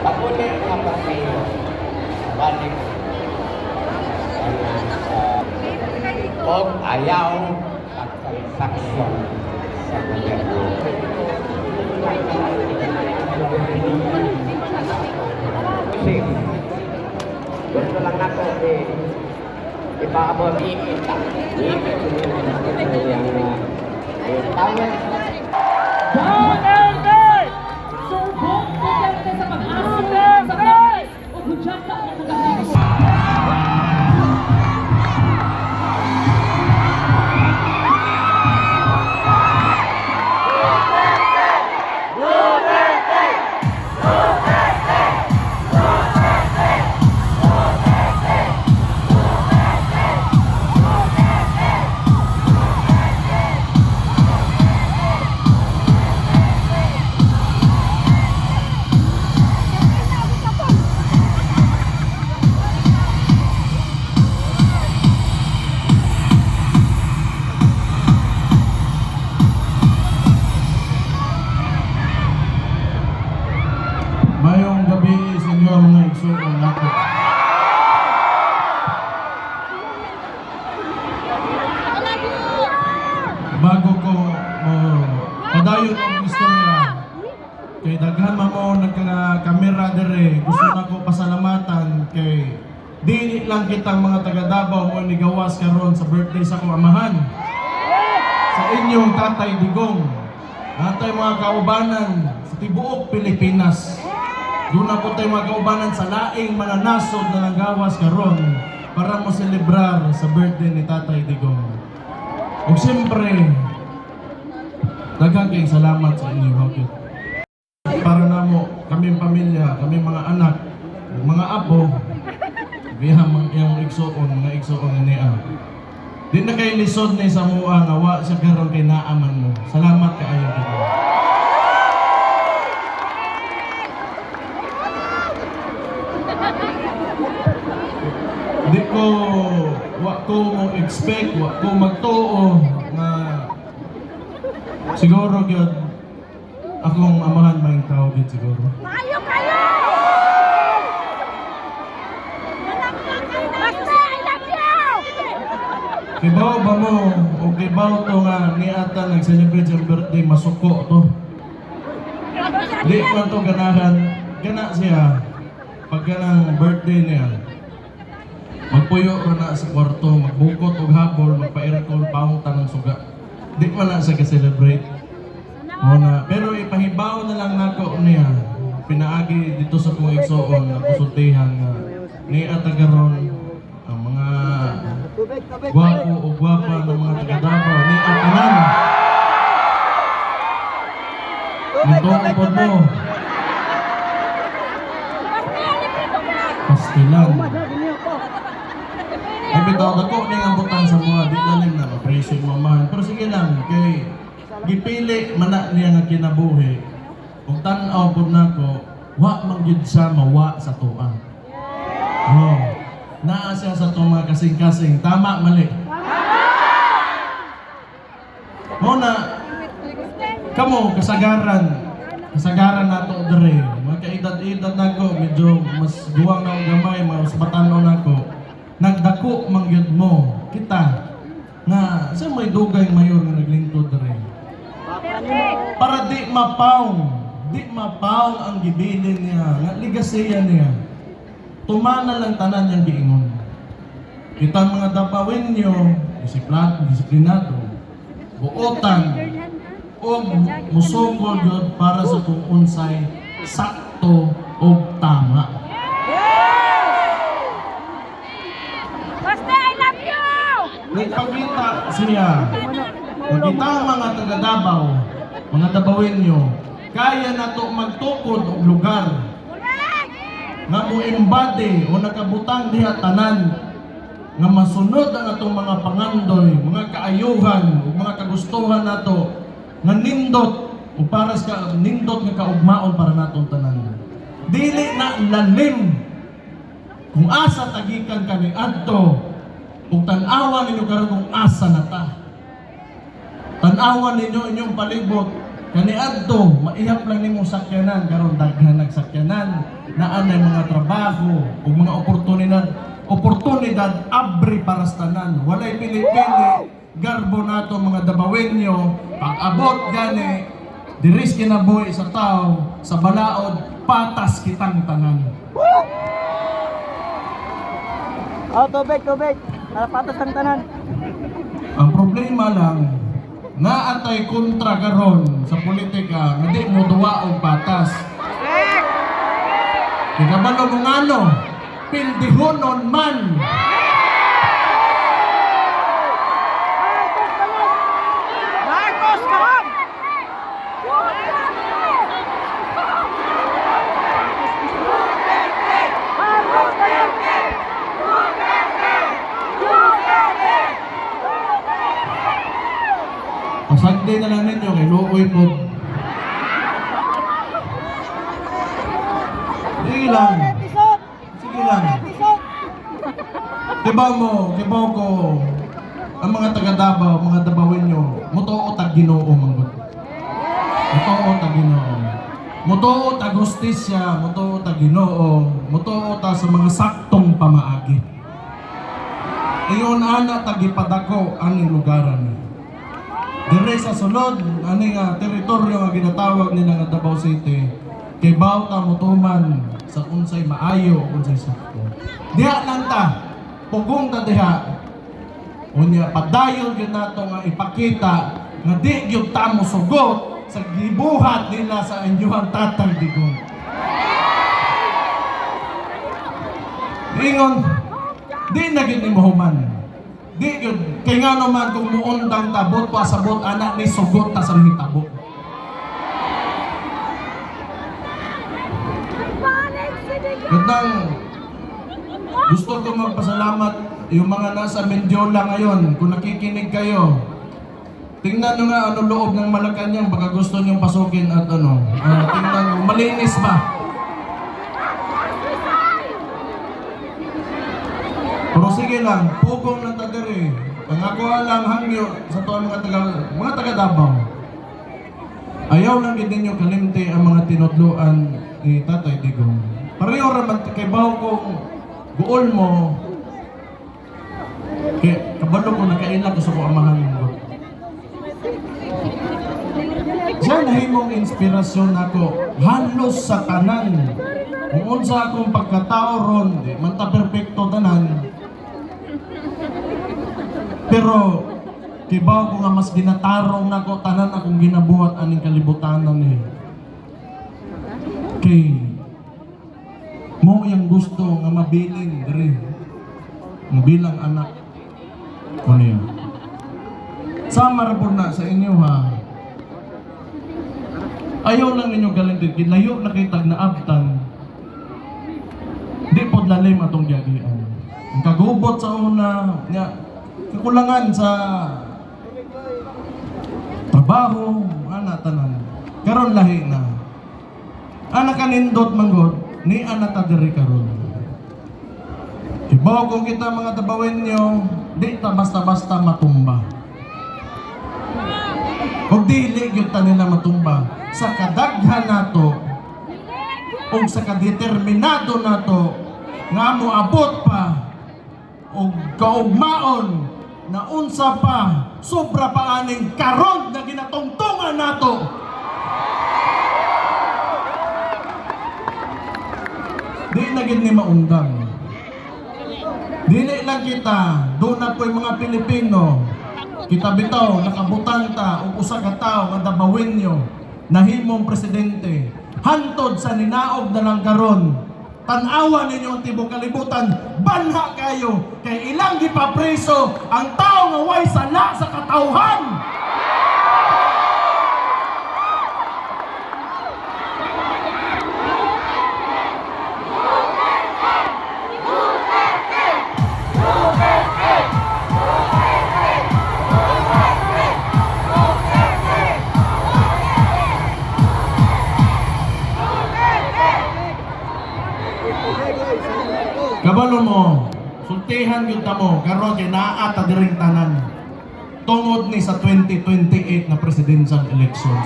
Pakulit nga partido. Balik. Kung ayaw at transaksyon sa gobyerno. Gusto lang nato ipaabot iikita. Sumbong Duterte sa pag-asa sa Pilipinas o hudyat na ang nagagawa. Mayong gabi sa inyo mga igsoon nato. Bago ko padayon ang istorya, kay daghan mo nagka-kamera dire, gusto na ko pasalamatan kay dili lang kitang mga taga Davao mo nigawas karon sa birthday sa akong amahan. Sa inyong Tatay Digong, natay mga kaubanan sa tibuok Pilipinas. Doon na po tayo mga kaubanan sa laing mga nasod na nagawas karon para mo celebrar sa birthday ni Tatay Digong. O siyempre, daghang kayong salamat sa inyo. Bakit? Para na mo, kaming pamilya, kaming mga anak, mga apo, bihang yung mga igsoon niya. Di na kayo lisod ni sa mua, nawa siya karon kay naaman mo. Salamat kaayo dito. Di ko, wa ko mo expect, wa ko magtuo na siguro gyud akong amahan maing tao gid siguro. Maayo kayo! Basta, I love you! Kibaw ba mo, o kibaw to nga ni ata nag-celebrate sa birthday, masuko to. Di man to ganahan, gana siya, pag ganang birthday niya, magpuyo ko na sa kwarto, magbukot og habol, magpa-aircon, pauntan ng suga. Di man na siya ka-celebrate. Pero ipahibaw na lang nako niya, pinaagi dito sa kong igsoon, na kusultihan nga, ni atagaron, ang mga gwapo o gwapa ng mga taga-Davao, ni Atanan. Nito ang pod mo. Pastilan. Ay bitaw dako ning ang butang sa mga di lalim na appreciate mamahan. Pero sige lang kay gipili man na niya nga kinabuhi. Kung tan-aw pud nako, wa man gyud sa mawa sa tuwa. Oh. Naa siya sa itong mga kasing-kasing. Tama, mali? Muna, kamo, kasagaran nato dere. Mga kaedad-edad nako, medyo mas guwang na ang gamay, mas batanaw nako. Nagdako mangyud mo, kita, na sa may dugay mayor nga naglingkod dere. Para di mapaw ang gibilin niya, nga ligasiya niya. Tumana lang tanan niyang giingon. Kita mga Davawin niyo, disiplinado, buotan, o musungkol yun para sa kung unsay sakto o tama. Basta, I love you! Nagpakita siya, nakita ang mga taga Davao, mga Davawin niyo, kaya na to magtukod og lugar nga muimbade o nakabutang diha tanan nga masunod ang atong mga pangandoy, mga kaayuhan o mga kagustuhan nato nga nindot o para sa nindot nga kaugmaon para natong tanan. Dili na lalim kung asa tagikan kani adto Ug tan-awan ninyo karon kung asa na ta. Tan-awan ninyo inyong palibot. Kaniadto, maihap lang nimo sakyanan karon daghan nagsakyanan, naa na mga trabaho ug mga oportunidad abri para sa tanan. Walay pili-pili garbo nato mga Dabawenyo, pag-abot gani diris kinabuhi sa tao, sa balaod patas kitang tanan. Tubig. Para patas ang tanan. Ang problema lang, naatay kontra karon sa politika, hindi mo duwa og patas. Ikabalo mo ngano, pildihonon man. Marcos, karam! Pasagdi na lang ninyo kay Luoy po. Sige lang. Sige lang. Kibaw ko, ang mga taga Davao, mga Dabawenyo, mutuo tag Ginoo manggod. Mutuo tag Ginoo. Mutuo tag hustisya, mutuo tag Ginoo, mutuo ta sa mga saktong pamaagi. Iyon ana tag ipadako aning lugaran. Dire sa sulod, ani nga teritoryo nga ginatawag nila nga Davao City, kay bawta mutuman sa unsay maayo, unsay sakto. Diha lang ta, pugong ta diha. Unya padayon gyud nato nga ipakita nga di gyud ta mo sugot sa gibuhat nila sa inyong tatang digong. Ingon, di na gyud ni mahuman. Di gyud kay ngano man kung muundang tabot pasabot anak ni sugot ta sa hitabo. Gandang gusto ko magpasalamat yung mga nasa Mendiola ngayon. Kung nakikinig kayo, tingnan nyo nga ano loob ng Malacanang, baka gusto nyo pasukin at ano. Tingnan nyo, malinis ba? Pero sige lang, pugong ng tagari. Ang ako lang hangyo sa tuwa mga taga Davao. Ayaw lang din ninyo kalimti ang mga tinutluan ni Tatay Digong. Pareho raman kay bawo kong guol mo. Kaya kabalo ko nakailan ko sa ko amahan mo. Diyan nahimong inspirasyon ako halos sa tanan. Kung unsa akong pagkatao ron, di man ta perpekto tanan. Pero kibaw ko nga mas ginatarong nako tanan akong ginabuhat aning kalibutanan ni. Kay mo yang gusto nga mabiling diri. Mabilang anak ko niya. Sama ra po na sa inyo ha. Ayaw lang ninyo galing din. Layo na kay tag naabtan. Di po lalim atong giagian. Ang kagubot sa una nya kakulangan sa trabaho, ana tanan. Karon lahi na. Ana kanindot manggod ni ana ta diri karon. Ibaw kung kita mga Dabawenyo, di ta basta-basta matumba. Kung dili gyud ta nila matumba sa kadaghan nato o sa kadeterminado nato nga moabot pa og kaugmaon na unsa pa sobra pa aning karon na ginatungtungan nato. Di na gid ni maundang. Dili lang kita, doon na po'y mga Pilipino. Kita bitaw, nakabutang ta, o usa ka tao, nga Dabawenyo, nahimong presidente. Hantod sa ninaog na lang karon. Tanawa ninyo ang tibok kalibutan, banha kayo, kay ilang gipapreso ang tao nga way sala sa katawhan. Kabalo mo, sultihan yun kita mo, karon kay naa ta diring tanan. Tungod ni sa 2028 na presidential elections.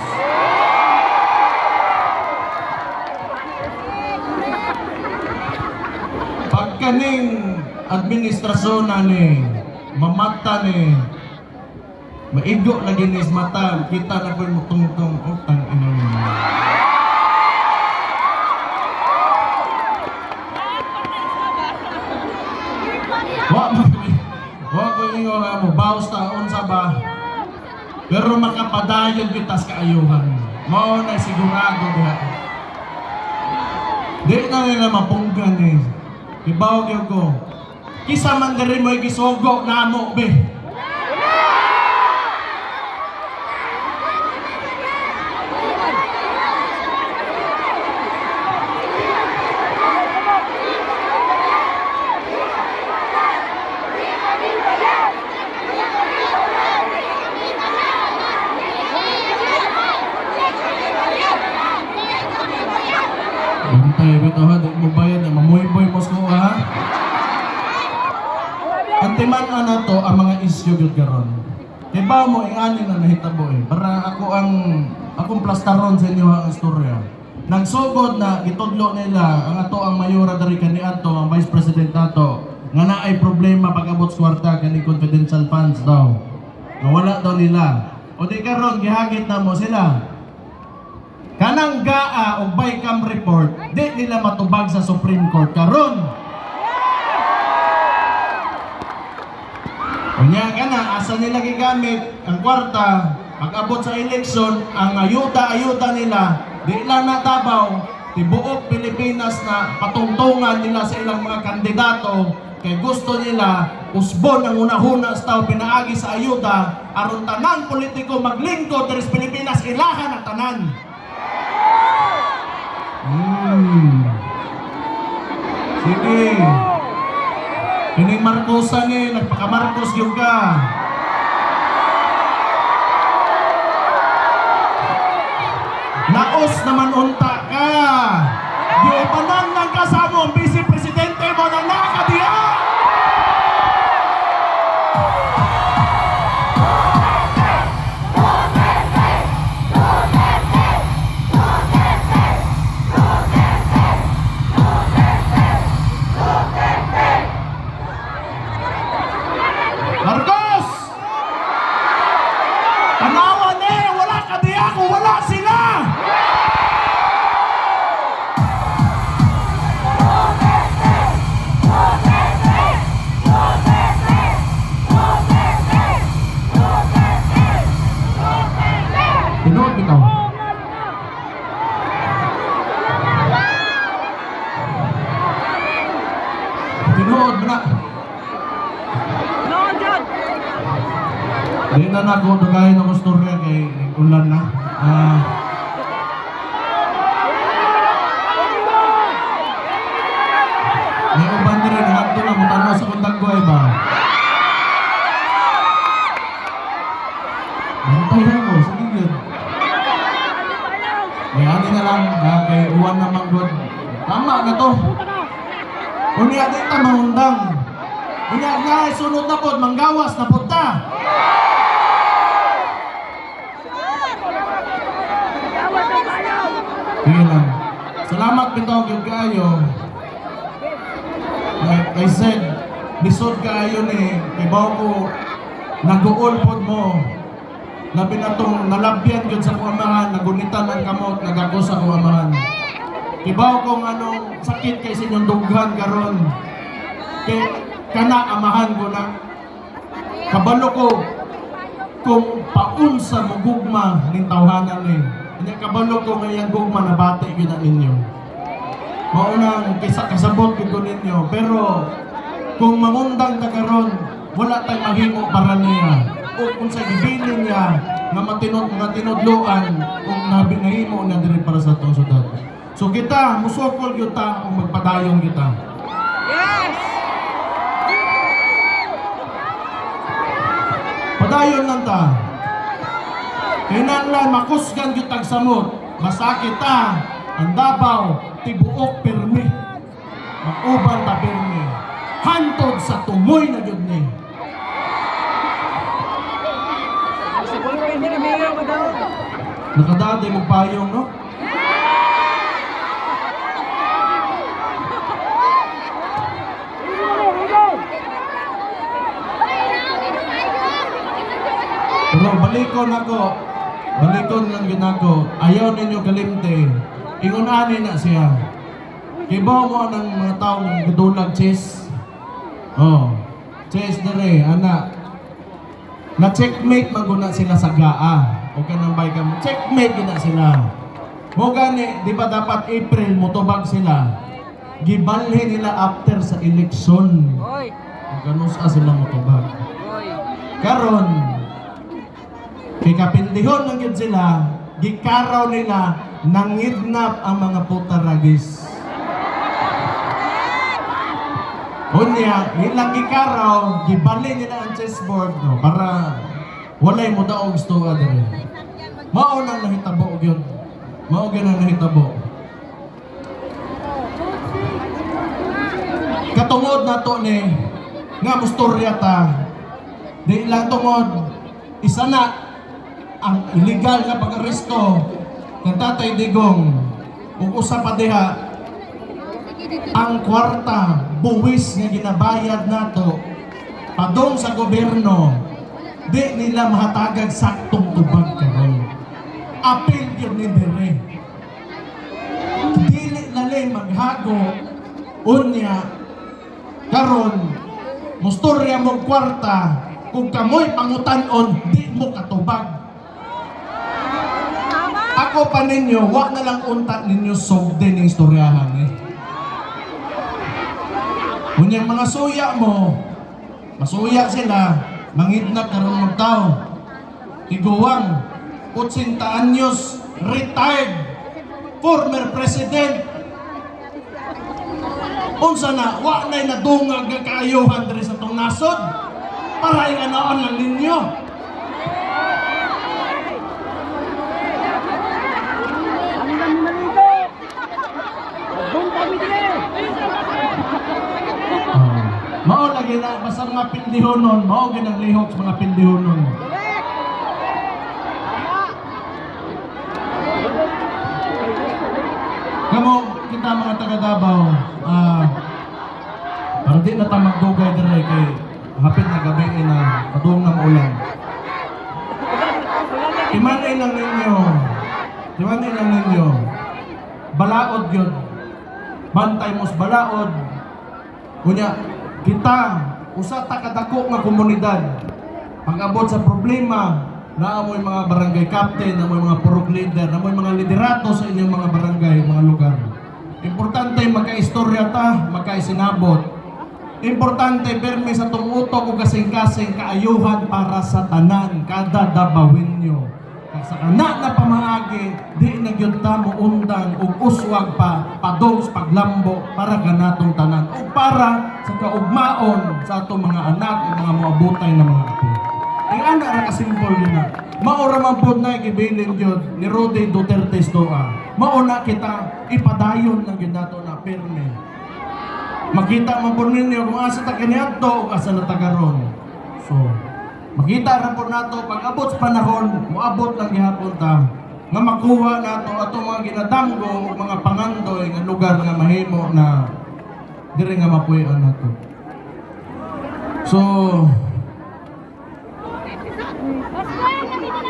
Pagkaning administrasyon na ni mamata ni maigo lagi ni mata, kita na po yung tungtong utang ina mo. Wa ko ingo nga mo bawas taon sa ba. Pero makapadayon kita sa kaayuhan. Mao na sigurado diha. Di na nila mapunggan eh. Ibaw gyud ko. Kisa man diri mo gisugo namo be. Bantay bitaw ha, di mo bayad, mamoy-boy mo ko ha. Antiman ana to ang mga issue gyud karon. Diba mo ingani na nahitabo eh. Para akong plastaron sa inyo ang istorya. Nang sugod na gitudlo nila ang ato ang mayora diri kaniadto ang Vice President nato nga naay problema pag-abot sa kwarta kani confidential funds daw. Nawala daw nila. O di karon gihagit na mo sila. Kanang GAA o BICAM report, di nila matubag sa Supreme Court karon. Unya kana asa nila gigamit ang kwarta pag-abot sa eleksyon, ang ayuda nila di lang natabaw tibuok Pilipinas na patungtungan nila sa ilang mga kandidato kay gusto nila usbon ang unahuna sa tao pinaagi sa ayuda aron tanang politiko maglingkod diri sa Pilipinas ilahan ang tanan. Sige. Kining Marcosan eh, nagpaka-Marcos yung ka. Naos naman unta ka. Di panan ng kasamo ang Vice Presidente mo na nakadiya. Marcos! Tanawan eh! Wala ka di ako! Wala sila! Tinood bitaw. Tinood mo na. Di na ako dagahin ang istorya kay ulan na. May uban na rin, hanto na, mutano sa kundagway ba? Bantay na mo, sige yun. May ani na lang, kay uwan na manggod. Tama na to. Unya di ta mahundang. Unya nga, sunod na pod, manggawas na pod ta. Sige lang. Salamat bitaw gyud kaayo. Like I said, lisod kaayo ni ibaw ko naguol pod mo. Labi na tong nalabyan gyud sa kuamahan, nagunitan ang kamot, nagako sa kuamahan. Ibaw kung anong sakit kay sa inyong dughan karon. Kay kana amahan ko na kabalo ko kung paunsa mo gugma ning tawhanan ni. Kanya kabalo ko ngayang gugma na bati gyud ang inyo. Maunang kisa kasabot gyud ko ninyo, pero kung mamundang ta karon wala tay mahimo para niya. O kung sa gibilin niya nga matinodluan kung nahimo na diri para sa atong syudad. So kita musukol gyud ta kung magpadayong kita. Yes! Padayon lang ta. Kinahanglan makusgan gyud tag samot. Masakit ta ang Davao tibuok pirmi. Maguban ta pirmi. Hantod sa tumoy na gyud Nakadati mo payong, no? Pero balikon lang ginako, ayaw ninyo kalimte, ingunani na siya. Kibaw mo ng mga taong gudulag, chess. Oh, chess dere, anak. Na-checkmate maguna sila sa GAA. O kanang bay ka mo, checkmate gina sila. Mo gani, di ba dapat April motobag sila? Gibalhin nila after sa eleksyon. Oy! O kanusa sila motobag. Oy! Karon, kay kapindihon lang yun sila, gikaraw nila, nangidnap ang mga putaragis. Unya, nilang gikaraw, gibalin nila ang chessboard, no, para walay mo daw gusto ka din. Mao nang nahitabo yun. Mao nang nahitabo. Katungod na to ni, nga mustorya ta, di lang tungod, isa na, ang illegal nga pag-aresto ng Tatay Digong ug usa pa diha ang kwarta buwis nga ginabayad nato padong sa gobyerno di nila mahatagag saktong tubag karon. Apil yun ni dire. Dili lali maghago unya karon mustorya mong kwarta kung kamoy pangutan-on di mo katubag. Ako pa ninyo, wag na lang unta ninyo sogden ng istoryahan eh. Kung yung mga suya mo, masuya sila, mangidnap karon ng tao. Tiguang, 80 anyos, retired, former president. Unsa na, wag na'y nadungag nga kaayuhan diri sa tong nasod. Para inganaon lang ninyo. Mao lagi na basta mga pindihonon, mao ginang lihok sa mga pindihonon. Kamo kita mga taga Davao, para di na ta magdugay dire kay hapit na gabi na padung na maulan. Imanay lang ninyo. Balaod yun. Bantay mos balaod. Kunya kita, usa ta kadako nga komunidad. Pag-abot sa problema, naamoy mga barangay captain, naamoy mga purok leader, naamoy mga liderato sa inyong mga barangay, mga lugar. Importante magkaistorya ta, magkaisinabot. Importante permi sa tumutok o kasing-kasing kaayuhan para sa tanan, kada Davaoenyo. Sa kana na pamaagi, di nagyud ta mo undang ug uswag pa padong sa paglambo para kanatong tanan ug para sa kaugmaon sa atong mga anak ug mga moabutay na mga apo. Ang ana ra ka simple yun na. Mao ra man pud na gibilin gyud ni Rody Duterte Stoa. Mao na kita ipadayon ng gyud nato na pirme. Makita man pud ninyo kung asa ta kaniadto ug asa na tagaron. So, makita ra po nato pag abot sa panahon, moabot lang gihapon ta nga makuha nato ato mga ginadamgo ug mga pangandoy nga lugar nga mahimo na dire nga mapuy-an nato. So,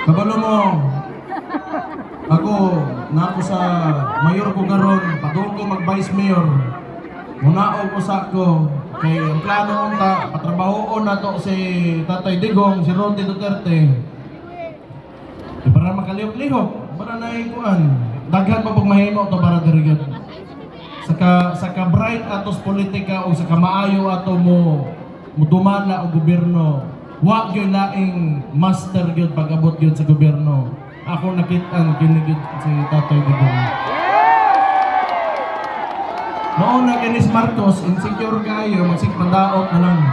kabalo mo, ako nako sa mayor ko karon, padung ko mag vice mayor. Munaog usa ko kay ang plano unta patrabahoon nato si Tatay Digong, si Rody Duterte. Para makalihok-lihok, para naikuan. Daghan pa pag mahimo to para diri Saka bright atos politika o saka maayo ato mo dumana og gobyerno. Wa gyud laing master gyud pag-abot gyud sa gobyerno. Ako nakit-an kini gyud si Tatay Digong. Mauna Kenis Marcos, insecure kayo, magsigpandaot na lang.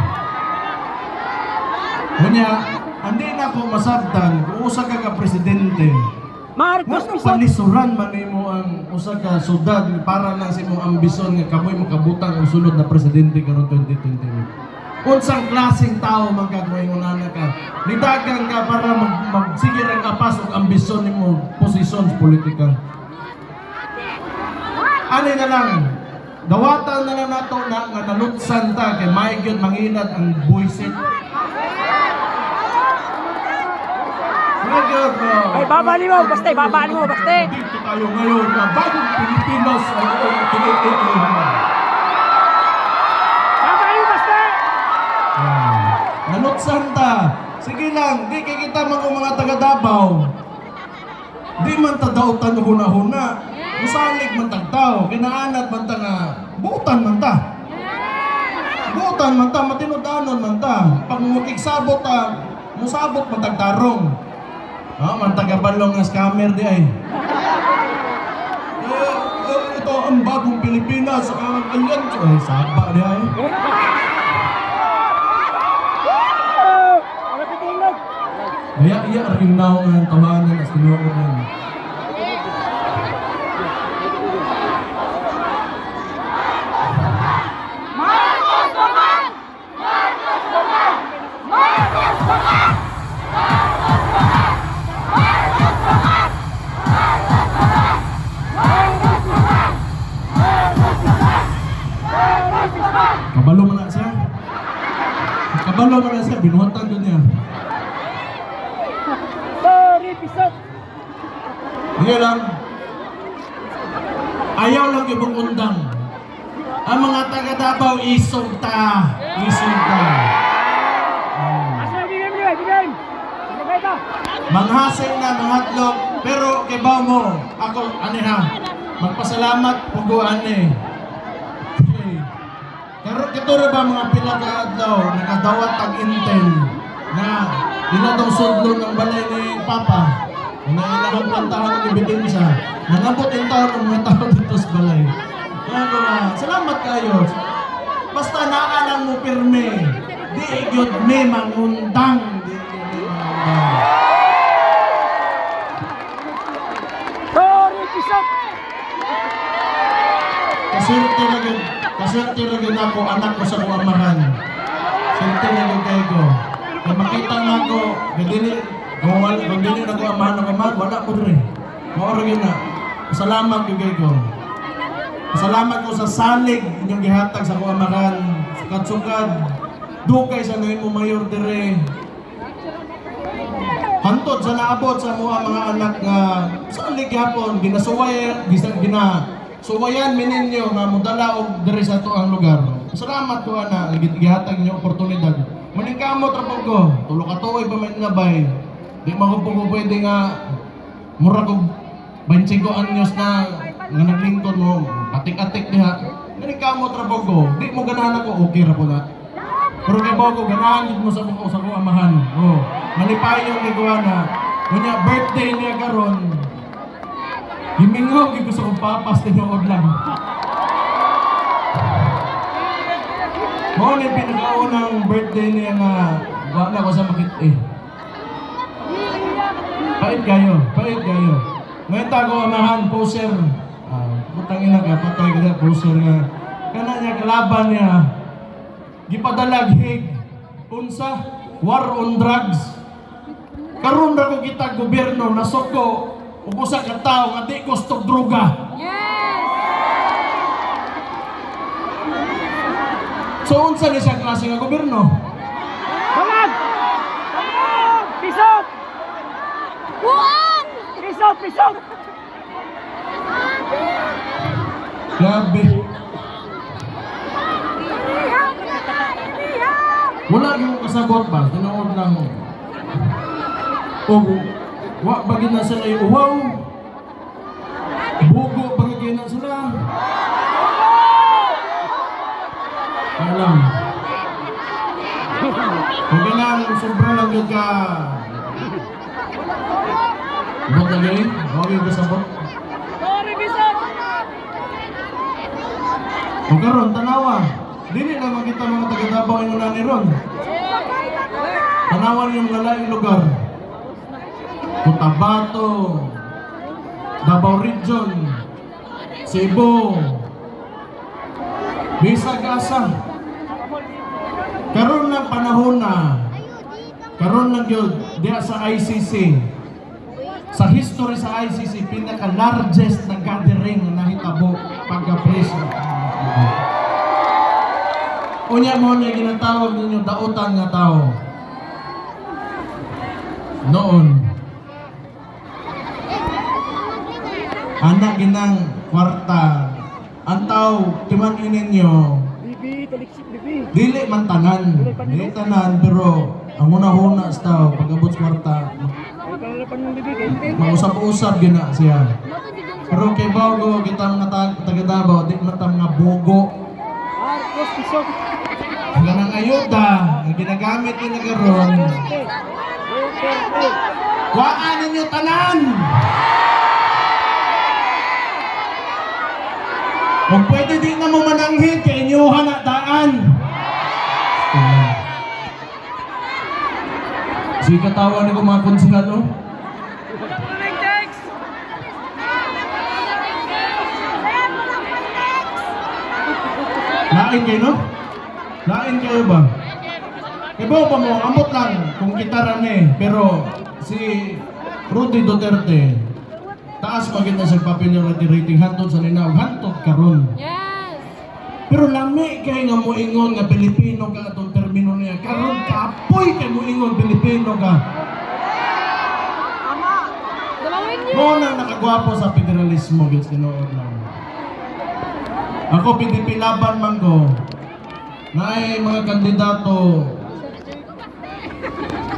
Kanya, hindi na ako masabtan kung usa ka ka-presidente. Marcos! Mas palisuran man mo ang usa ka sudad para lang sa imong ambisyon nga kamoy makabutang ang sunod na presidente karon 2028. Unsang klaseng tao magkagawin una ka. Nidagan ka para magsigir ang kapas o ambisyon mo posisyon politikal. Ano na lang, dawatan na lang nato na nga nalutsan ta kay maigyon manginad ang buisit. Ay, babali mo, baste, babali mo, baste. Dito tayo ngayon na bagong Pilipinas ang tinitilihan. Babali mo, baste. Nalutsan ta. Sige lang, di kay kita mga taga Davao. Di man ta dautan huna-huna. Musalig man tagtao, kinaanat man ta nga buutan man ta. Buutan man ta, matinud-anon man ta. Pag mukigsabot ta, musabot man tagtarong. Man taga-balong nga scammer di ay. Ito ang bagong Pilipinas. Alyan ko. Ay, saba di ay. Iya rin na ako ng tawanan as tinuwa ko rin. Marcos Baman! Marcos Baman! Marcos Baman! Marcos Baman! Marcos Baman! Marcos Baman! Marcos Baman! Marcos Baman! Marcos Baman! Kabalo mo na siya. Kabalo mo na siya. Binuhatan doon niya. Sorry, pisot. Hindi lang. Ayaw lang ibang undang. Ang mga taga Davao, isog ta. Isog ta. Asa, bigay, bigay, bigay. Bigay ka. Manghasay na, manghatlog. Pero kay bao mo, ako, ani ha, magpasalamat, puguan eh. Okay. Pero kituro ba mga pila ka adlaw, nakadawat ang intel na dinatong sudlo ng balay ni Papa. Nailangang plantahan ng ebidensya. Nangabot yung taon ng mga tao dito sa balay. Kaya ko nga, salamat kayo. Basta naalang mo pirme. Di igyot me mangundang. Di igyot me mangundang. Sorry, pisot. Kaswerte lagi na ako, anak ko sa kuamahan. Swerte lagi kayo ko. Kaya makita nga ako, kung dili na ko amahan ng amahan, wala ko rin. Maoragin na. Salamat ko kayo. Salamat ko sa salig inyong gihatag sa kuamahan. Sukad-sukad. Dukay sa ngayon mo mayor dire. Hantod sa naabot sa mga anak nga salig hapon, ginasuwayan mininyo nga mudala og dire sa tuang lugar. Salamat ko ana, gihatag niyo oportunidad. Maningkamot ra pud ko, tulo ka tuig pa may nabay. Di man ko pwede nga mura ko 25 anyos na nga naglingkod mo, atik-atik diha. Maningkamot ra pud ko, di mo ganahan ako, okay ra po na. Pero kay ko ganahan mo sa ko amahan. Oh, malipay yung nagawa na. Kunya birthday niya karon. Himingaw gyud ko sa kong papas tinuod lang. Mo ni pinakaunang birthday niya nga wala ko sa makit eh. Pait kayo. Ngayon tago amahan poser. Putang ina ka patay ka poser nga. Kana niya kalaban niya. Gipadalag hig. Unsa? War on drugs. Karon ra ko kita gobyerno nasuko ug usa ka tawo nga di gusto droga. So unsa ni siya klase nga gobyerno? Balag! Pisot! Buang! Pisot, pisot! Grabe. Inihaw na! Inihaw! Wala yung kasagot ba? Tinood lang mo. O, wa bagay na sila yung uwaw. Bugo bagay na sila. Kaya lang. Huwag ka lang, sobra lang yung ka. Bot lagi? Huwag yung kasabot. Sorry, pisot! Huwag ka ron, tanawa. Dili na makita mga taga-Davao yung una ni Ron. Tanawan yung lalayong lugar. Cotabato, Davao Region, Cebu, Bisag Asa. karon ng panahon na karon lang yun diya sa ICC, sa history sa ICC, pinaka-largest na gathering na nahitabo pagka-preso. Unya mo na ginatawag ninyo dautan nga tao. Noon, anak ginang kwarta, ang tao, timan ninyo, Bibi, taliksik, bibi. dili man tanan, pero ang una-una sa tao, pag-abot sa kwarta, Ay, kalalapan ng bibi, kay mausap-usap gina siya. Pero kay Bago, kita mga taga-Davao, di mata mga bogo. Marcos, pisok. Ganang ayuda, ang ginagamit ni Nagaron, Duterte. waan ninyo tanan! Kung pwede di na mo mananghid, kay inyuhan na daan. Sige katawa ni ko mga konsinalo. Lain kayo, no? Lain kayo ba? Iba ba mo, amot lang kung kita pero si Rudy Duterte, taas maganda sa popularity rating hantod sa linaw, hantod karon. Yes! Pero lami kay nga mo ingon nga Pilipino ka atong termino niya. Karon kapoy kay mo ingon Pilipino ka. Dalawin niyo! Mo nang nakagwapo sa federalismo gid tinuod lang. Ako PDP laban man ko. Naay mga kandidato.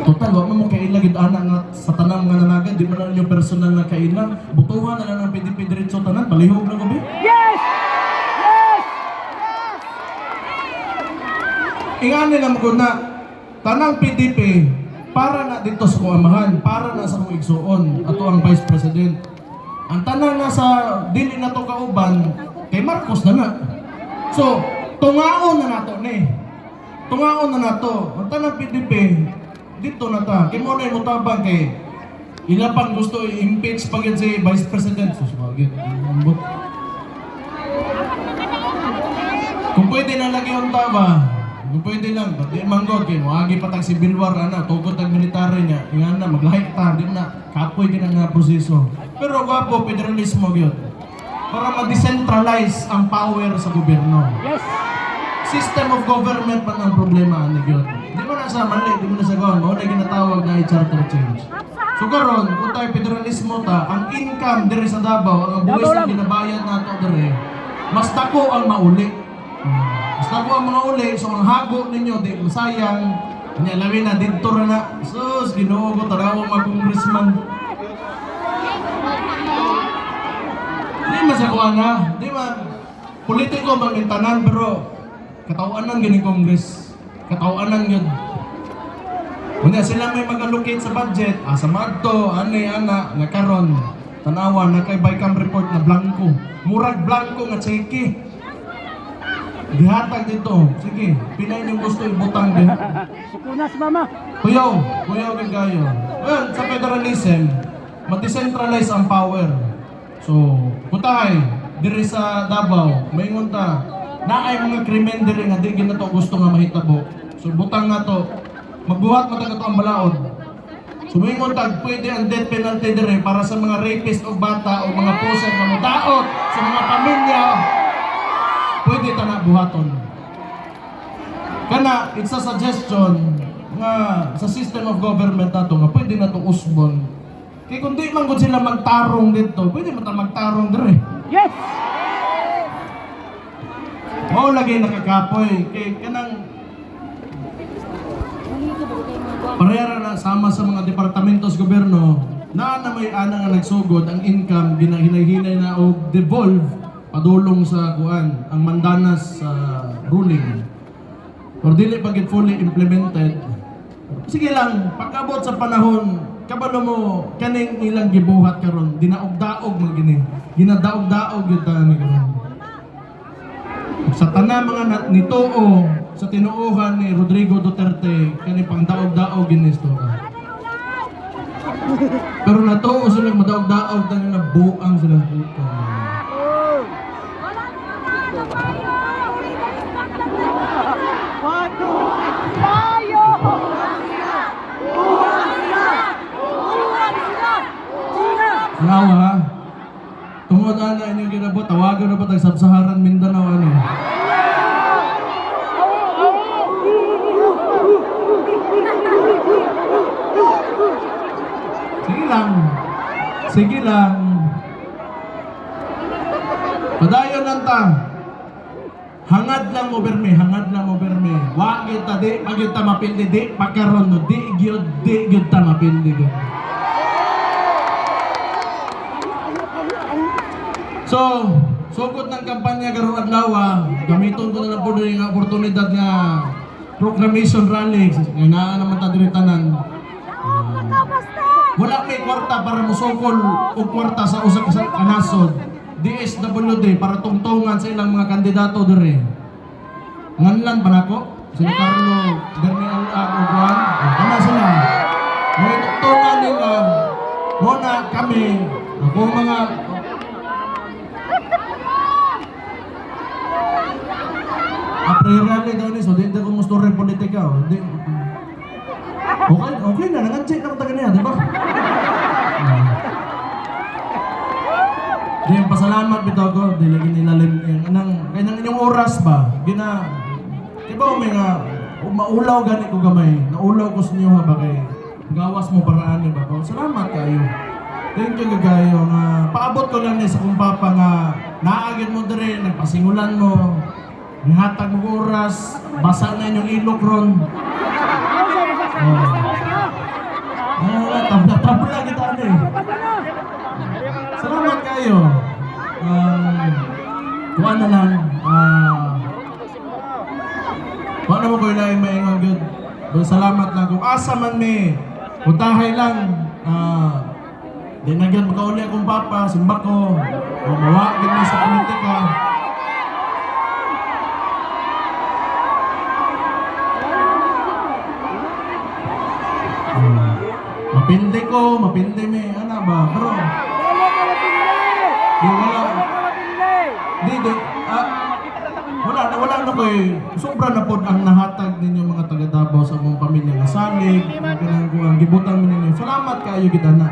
Total, wag mo kaila gid ana nga sa tanang nga nanagan, di mo na yung personal na kaila. Butuhan na lang ng PDP diretso tanan, palihog na gabi. Yes! Yes! Ingani lang ko na tanang PDP para na dito sa kuamahan, para na sa kong igsuon ato ang Vice President. Ang tanang na sa dili na to kauban kay Marcos na na. So, tungaon na nato ni. Tungaon na nato. Ang tanang PDP dito na ta. Kay mo na yung mutabang kay ila pang gusto i-impeach pagin si Vice President. So, bagit. Kung pwede na lagi yung taba, kung pwede lang, di manggod kayo, wagi patag si Bilwar, tukod ang military niya, nga na, mag-like ta, di na, kapoy din ang proseso. Pero gwapo, federalismo yun. Para ma-decentralize ang power sa gobyerno. Yes! System of government man ang problema, yun. Di mo na sa mali, di mo na sa gawin, mo na ginatawag na charter change. So karon, kung tayo federalismo ta, ang income diri sa Davao, ang buwis na ginabayad nato diri, mas dako ang mauli. Mas dako ang mga uli, so ang hago ninyo, di masayang, kanyalawin na, dito na, sus, ginoo ko, tarawang mga congressman. Di masakuan na, di man, politiko mamintanan, pero katawanan gini Congress, katawanan yun. Kung sila may mag-allocate sa budget, sa madto, ana, nga karon, tanawa, nakaibay-cam report na blanco, murag blanco nga cheque. Dihatag dito. Sige, pilay yung gusto ibutang din. Sukunas, mama. Kuyaw kagayo. Well, sa federalism, ma-decentralize ang power. So, putay, diri sa Davao, maingon ta, naay mga krimen diri nga di gina to gusto nga mahitabo. So, butang na to, magbuhat mo to ang balaod. So, maingon ta, pwede ang death penalty diri para sa mga rapist o bata o mga poser na mudaot sa mga pamilya. Pwede ta na buhaton. Kana, it's a suggestion nga sa system of government nato nga pwede na to usbon. Kaya kung di man gud sila magtarong dito, pwede man ta magtarong dire. Yes! Mao lagi nakakapoy kay kanang parehara na sama sa mga departamentos gobyerno na may ana nga nagsugod ang income ginahinay-hinay na og devolve padulong sa kuan ang mandanas sa ruling or dili pa gid fully implemented. Sige lang, pag-abot sa panahon kabalo mo kaning ilang gibuhat karon dinaog-daog man gini ginadaog-daog gyud ta ni karon sa tanan mga nituo sa tinuohan ni Rodrigo Duterte kani pang daog-daog ginesto. Pero natuo sila madaog-daog tang nabuang sila puta. Alawa ha. Tungod ana inyong ginabot, tawagan na pa tag Sub-Saharan Mindanao ano. Sige lang. Sige lang. Padayon lang ta. Hangad lang mo berme, hangad lang mo berme. Wa kita di, pag kita mapildi di, pagkaroon no, di gyud ta mapildi gyud. So, sugod ng kampanya karong adlaw, gamiton ko na lang po rin ang oportunidad nga proclamation rally. Ngayon naman ta diri tanan. Wala may kwarta para musukol o kwarta sa usa ka kanasod. DSWD para tungtungan sa ilang mga kandidato dire. Nganlan ba nako? Si Carlo Daniel Aguan. Kana sila. May tungtungan nila. Muna kami, ako mga pre-rally daw ni, so di ko mo story politika. Di. Okay na, nangan-check na ko taga niya, di ba? Di, pasalamat bitaw ko, di lagi nilalim kanang inyong oras ba? Gina, di ba may nga, maulaw gani ko gamay, naulaw ko sa inyo ha ba kay, gawas mo paraan ba? Salamat kayo. Thank you kayo nga, paabot ko lang sa kong papa nga, naagid mo dire, nagpasingulan mo, nihatag mo oras, basa na inyong ilok ron. Tabla kita ano eh. Salamat kayo. Kuha na lang. Kuha na mo ko ilahin maingon yun. Salamat lang. Kung asa man may utahay lang. Di na yun makauli akong papa, simba ko. O mawagin na sa politika. Mapindi may, ano ba, bro? Wala na ko eh. Sobra na po ang nahatag ninyo mga taga Davao sa mong pamilya nga salig, ang gibutan mo ninyo. Salamat kayo kita na.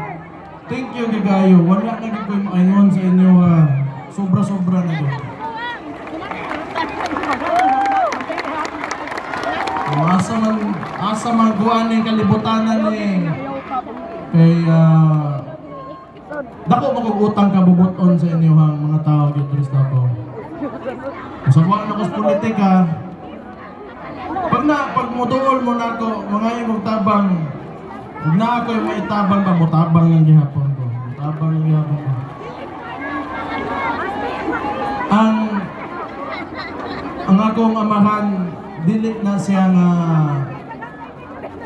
Thank you kayo. Wala na ko makaingon sa inyo. Sobra-sobra na ko. Asa man kuan ning kalibutanan ni kay dako magugutang kabubuton sa inyo hang mga tao gyud diri sa Davao. Sa kuan ako sa politika, pag muduol mo nako mga imong tabang, ug na ako yung maitabang ba mutabang lang gihapon ko. Mutabang lang gihapon ko. Ang akong amahan dili na siya nga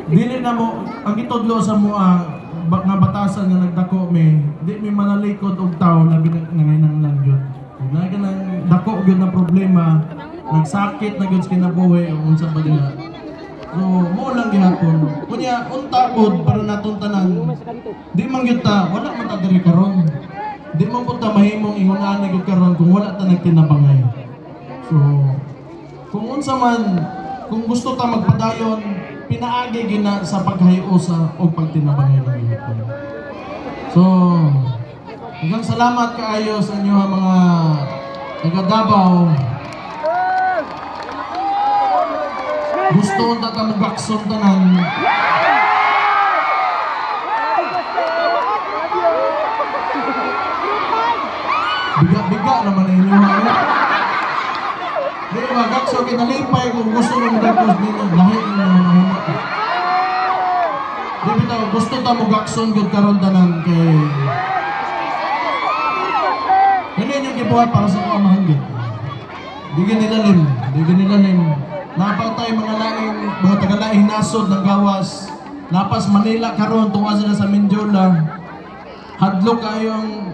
dili na mo ang gitudlo sa mua nga batasan nga nagdako mi di mi manalikod og tawo labi na nanginanglan gyud na kanang dako gyud na problema nagsakit na gyud kinabuhi o unsa ba diha so mo lang gihapon kunya unta pod para natong tanan di man gyud ta wala man ta diri karon di man pud ta mahimong ingon-ana gyud karon kung wala ta nagtinabangay so kung unsa man, kung gusto ta magpadayon, pinaagi gina sa paghayo sa o pagtinabangay ng gihapon. So, hanggang salamat kaayo sa inyo mga taga Davao. Gusto unta ta mo gakson tanan. Biga naman inyo ha. Di ba, gakso kinalipay kung gusto mo magagos ninyo, lahi ninyo mga di bitaw, gusto ta mo gakson good karon tanan kay hindi nyo gibuhat para sa kamahan gud. Digin nilalim. Napatay mga taga-laing nasod ng gawas. Napas Manila karon tunga sila sa Mindiola. Hadlok kayong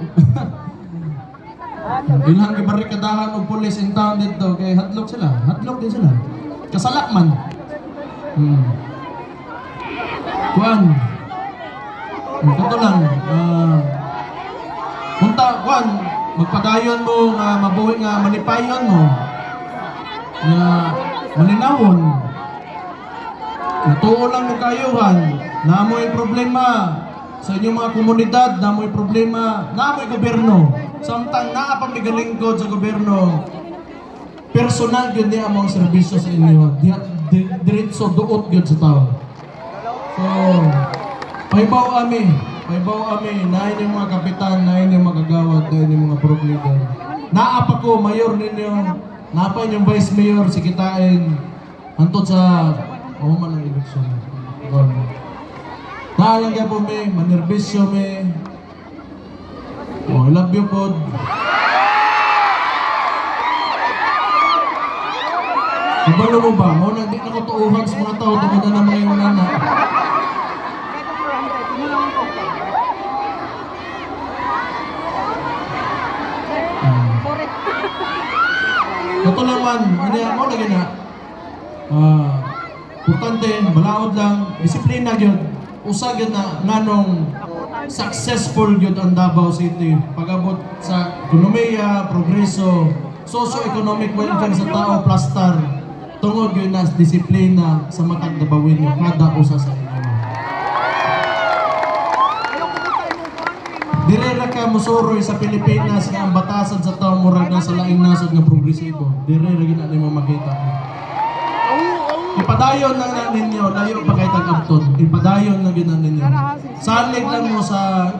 ilang gibarikadahan og pulis in town dito kay hadlok din sila kasalak man kuan kato lang punta kuan magpadayon mo nga mabuhi nga manipayon mo nga maninawon tuo lang mo kayuhan na mo yung problema sa inyong mga komunidad na may problema, na may gobyerno. Samtang naa pa may galingkod sa gobyerno, personal yun niya ang mga serbisyo sa inyo. Diretso duot yun sa tao. So, paibaw ami, nahin yung mga kapitan, nahin yung mga kagawad, nahin yung mga group leader. Naapa ko, mayor ninyo, naapa yung vice mayor, si Kitain, antod sa, man ang eleksyon. Naalang kaya po may, manerbisyo may, I love you po. Kabalo mo ba? Mo na di na ko tuuhan sa mga tao, tungkol na naman yung nana. Ito naman, ano mo lagi na? Importante, balaod lang, disiplina yun. Usa yun na nanong successful yun ang Davao City. Pag-abot sa ekonomiya, progreso, socio-economic welfare sa tao, plastar. Tungod yun na disiplina sa matag Davawin yung kada usa sa inyo. Direra ka musuroy sa Pilipinas nga ang batasan sa tao murag na sa laing nasod nga progresibo. Direra gina nimo makita. Ipadayon lang na ninyo, layo pa kay tag-abton. Ipadayon lang gina ninyo. Salig lang mo sa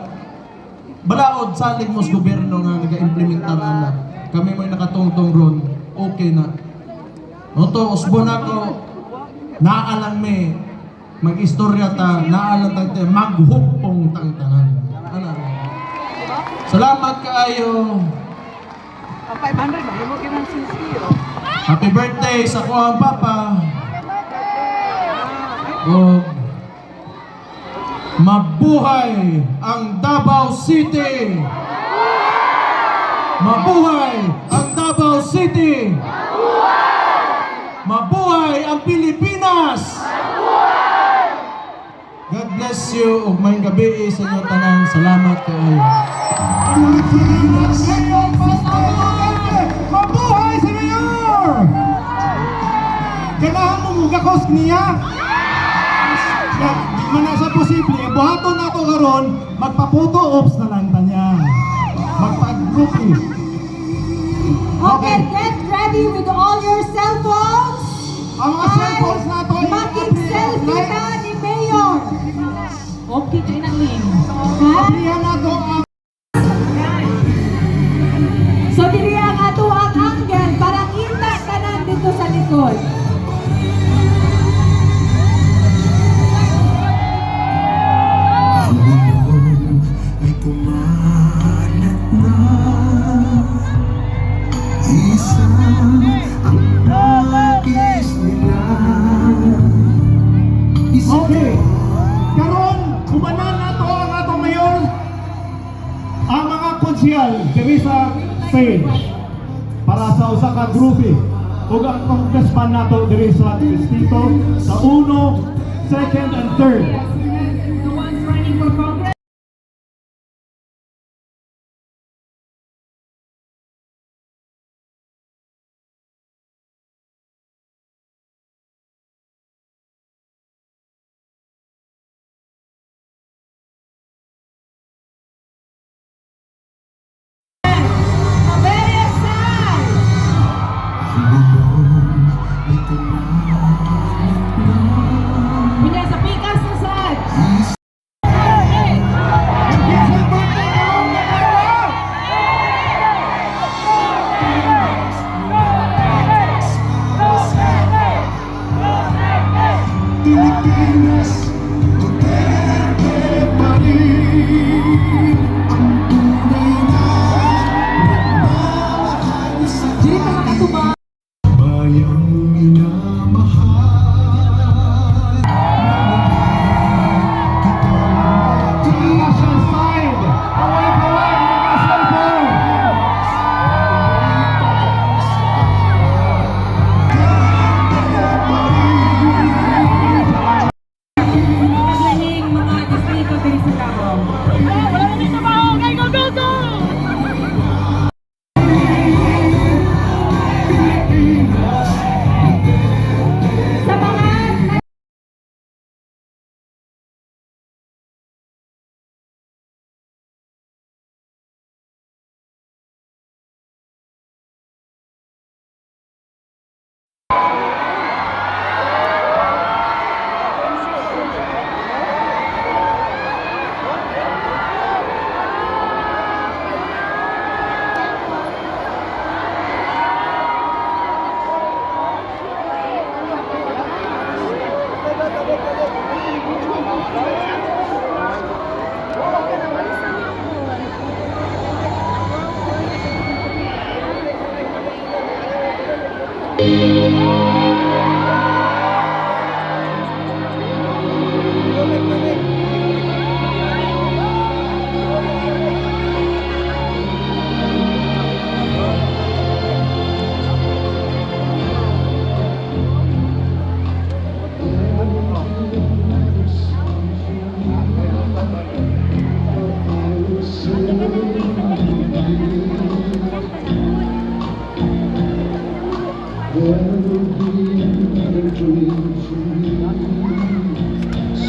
balaod, salig mo sa gobyerno nga naga-implementa na. Kami may nakatungtong ron, okay na. Noto, usbon ako, naalang me, mag-istorya ta, naalang ta, maghupong tang tanan. Ano? Salamat kaayo. 500, mahimo kinang sisiyo. Happy birthday sa kuang papa. O mabuhay ang Davao City. Mabuhay ang Davao City. Mabuhay ang Pilipinas. God bless you ug may gabi sa inyo tanan. Salamat kaayo. Mabuhay si Mayor! Kailangan mo mugakos niya. Di man na sa posible, buhaton na to karon, magpaputo ops na lang tanya. Magpag-groupie. Okay, get ready with all your cell phones. Ang mga cellphones na to, Makig-selfie ka ni Mayor. Okay, kayo ng link. Ha? Aplihan na to ang So, dili ang ato ang angle para kita tanan dito sa likod. Ay pumalat na isa ang nais nila. okay. Karon, kumanan na to ang atong mayor. Ang mga konsyal, diri sa stage. Para sa usa ka groupie. Ug ang congressman nato diri sa distrito sa 1, 2nd and 3rd. The ones running for Congress. Very excited. Punya sa pikas na sad.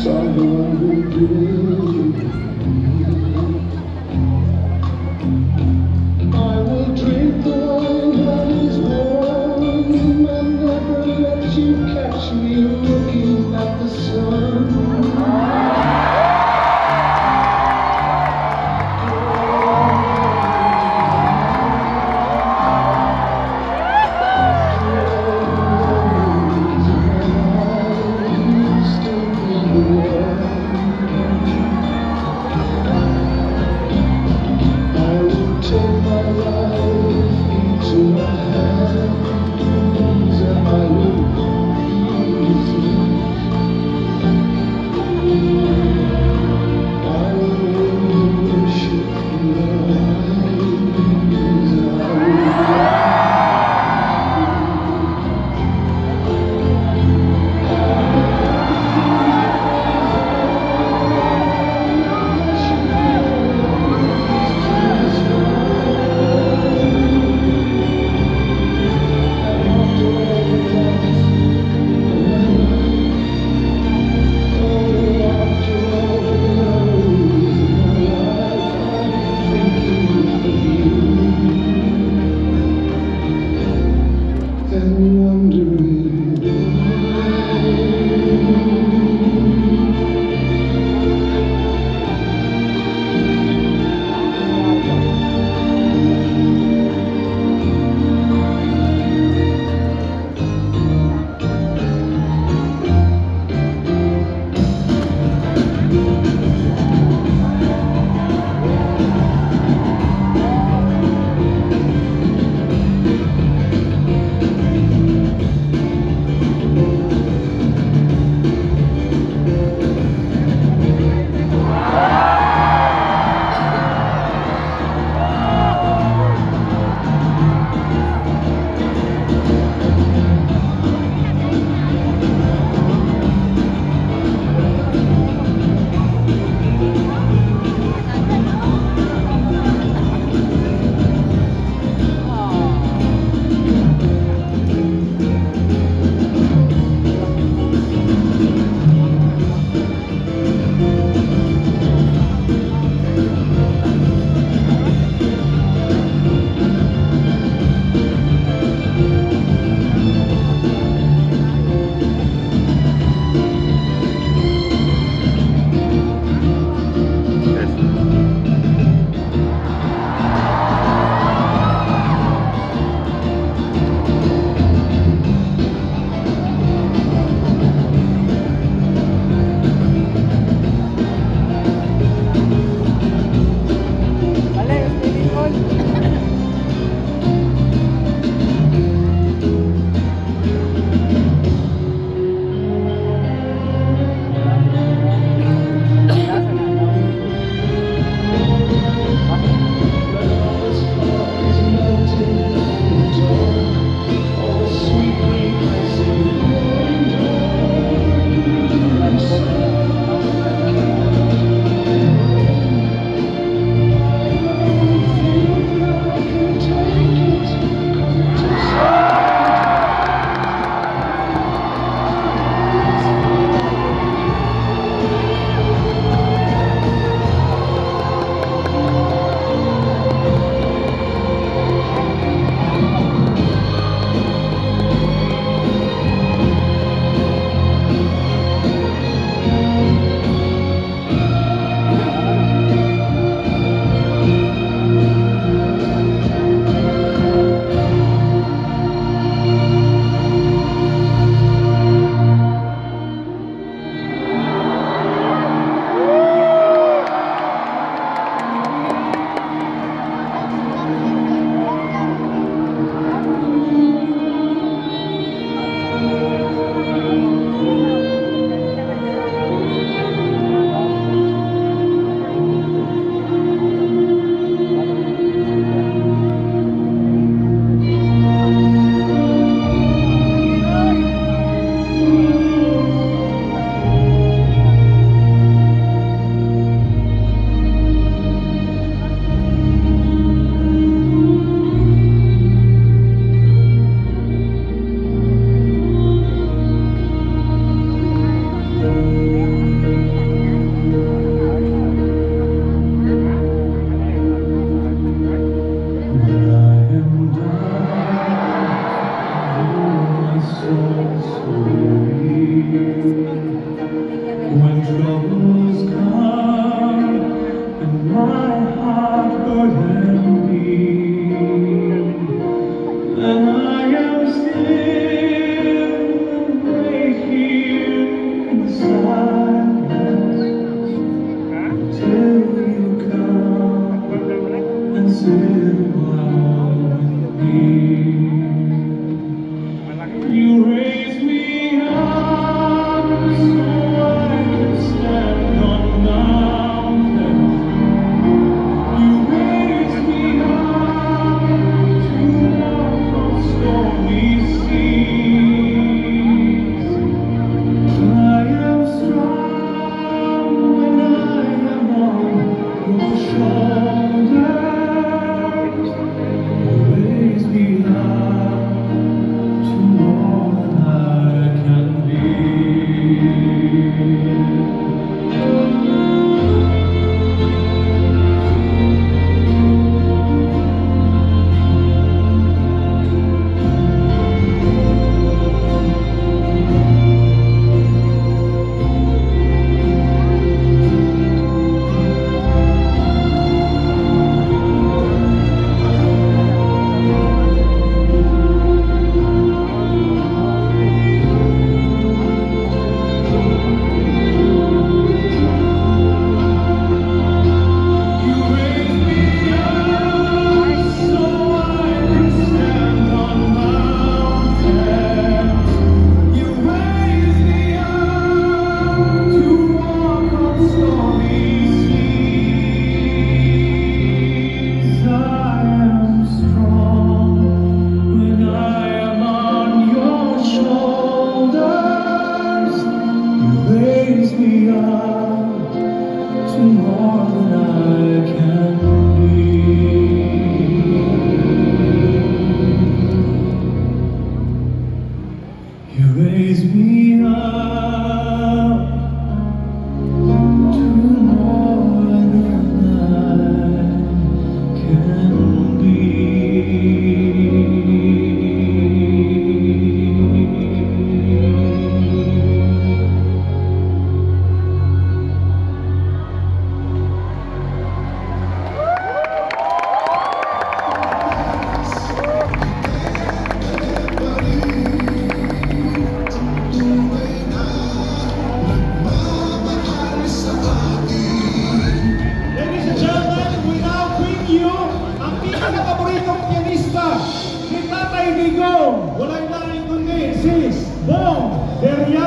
Someone who gives. I will drink the wine that is warm and never let you catch me looking at the sun.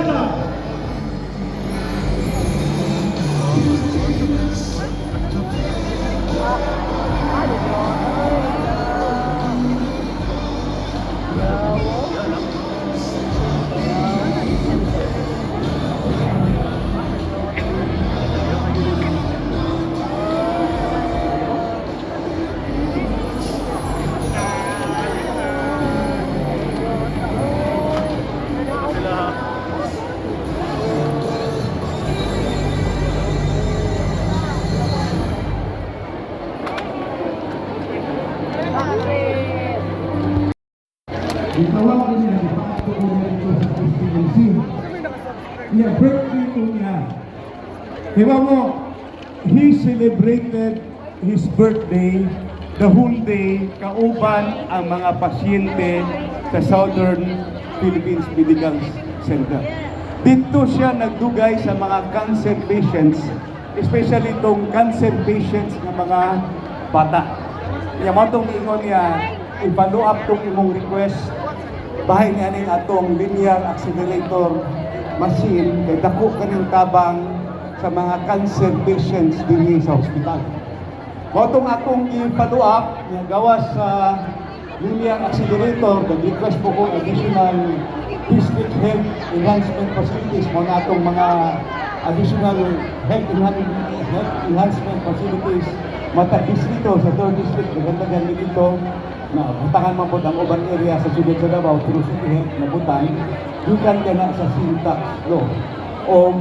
Estrada. Gitawag din niya, ipakto ko niya ito sa presidency. Niya, birthday ko niya. Diba mo, he celebrated his birthday the whole day kauban ang mga pasyente sa Southern Philippines Medical Center. Dito siya nagdugay sa mga cancer patients, especially itong cancer patients ng mga bata. Kaya mo itong ingon niya, i-follow up itong imong request, bahay niya ning atong linear accelerator machine, kay dako kaning tabang sa mga cancer patients dinhi sa hospital. Mo itong atong i-follow up, niya gawas sa linear accelerator, nag-request po ko additional district health enhancement facilities, mo na atong mga additional health enhancement facilities matagis dito sa 3rd district, nagandang dito na butangan man po ang urban area sa sulod sa Davao through City Health na butang, dukan ka na sa syntax law o